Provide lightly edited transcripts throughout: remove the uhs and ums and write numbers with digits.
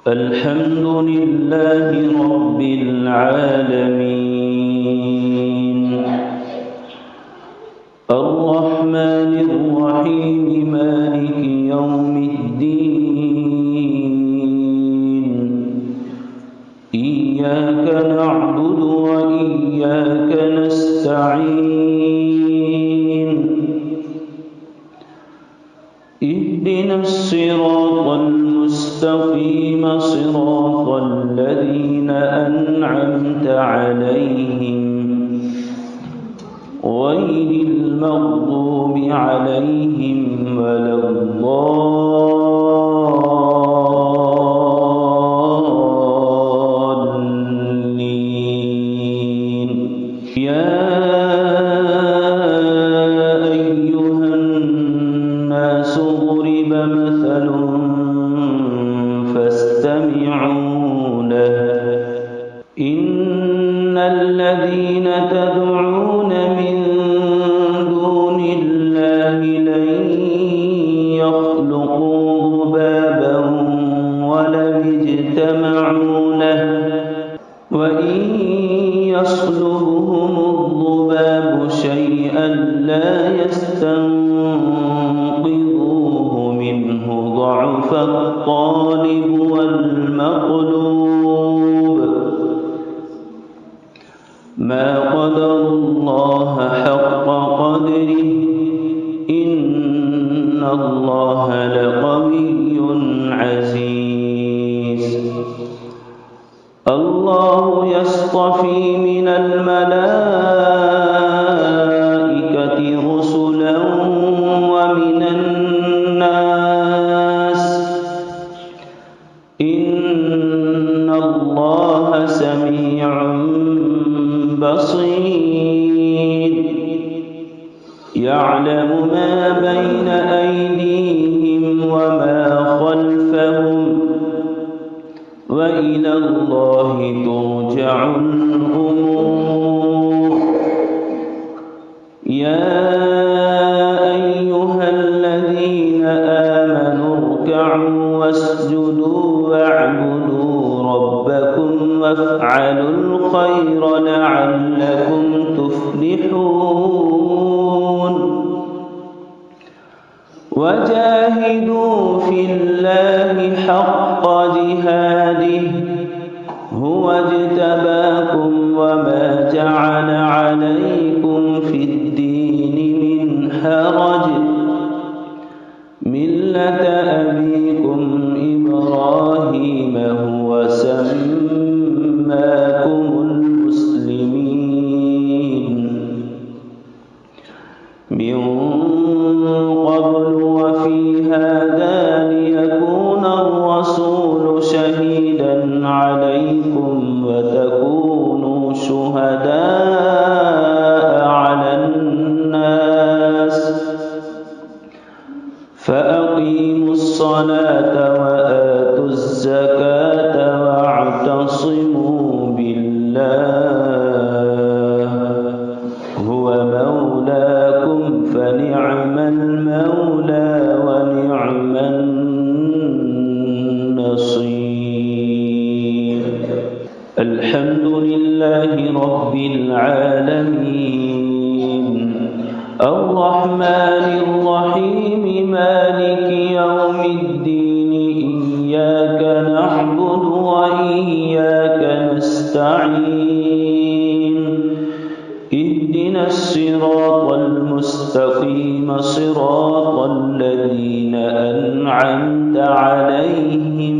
الحمد لله رب العالمين الرحمن الرحيم مالك يوم الدين إياك نعبد وإياك نستعين اهدنا الصراط المستقيم صراط الذين أنعمت عليهم غير المغضوب عليهم ولا الضالين يا أيها الناس ضرب مثل فاستمعوا له إن الذين تدعون من دون الله لن يخلقوا ذبابا ولو اجتمعوا له وإن يسلبهم الذباب شيئا لا يستنقذوه منه ضعف الطالب والمطلوب ما قدروا الله حق قدره إن الله لقوي عزيز الله يصطفي من الملائكة رسلا ومن الناس إن الله سميع بصير يعلم ما بين أيديهم وما خلفهم وإلى الله ترجع الأمور يا أيها الذين آمنوا اركعوا واسجدوا واعبدوا ربكم وافعلوا الخير لعلكم تفلحون وجاهدوا في الله حق جهاده هو اجتباكم وما جعل عليكم في الدين من حرج ملة أبيكم إبراهيم هو سماكم المسلمين من قبل وفي هذا ليكون الرسول شهيدا عليكم وتكونوا شهداء على الناس فأقيموا الصلاة وآتوا الزكاة واعتصموا بالله هو مولاكم فنعم المولى ونعم النصير الحمد لله رب العالمين الرحمن الرحيم مالك يوم الدين إياك نعبد وإياك نستعين اهدنا الصراط المستقيم صراط الذين أنعمت عليهم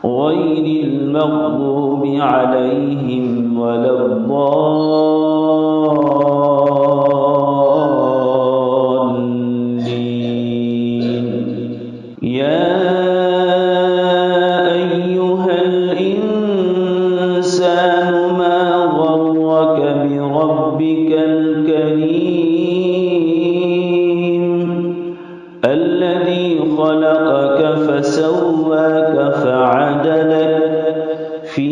غير المغضوب عليهم ولا الضالين يا أيها الإنسان ما غرك بربك الكريم الذي خلقك فسواك فعدلك في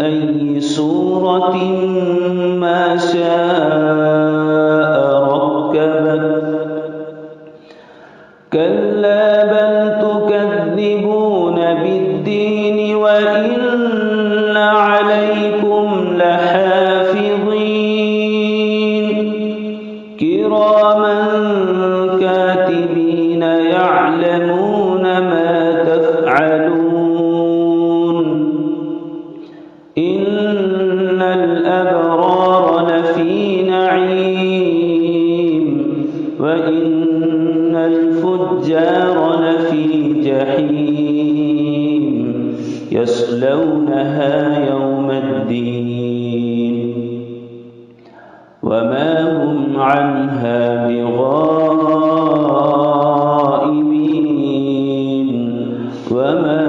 أي صورة ما شاء ركبك كلا بل تكذبون يفعلون إن الأبرار لفي نعيم وإن الفجار لفي جحيم يصلونها يوم الدين وما هم عنها بغائبين وما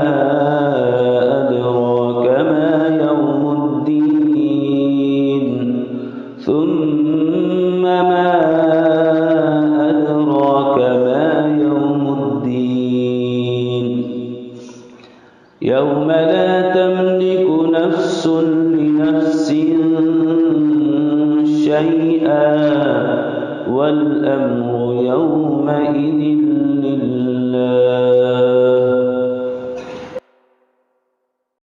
أدراك ما يوم الدين ثم ما أدراك ما يوم الدين يوم لا تملك نفس لنفس شيئا والأمر يومئذ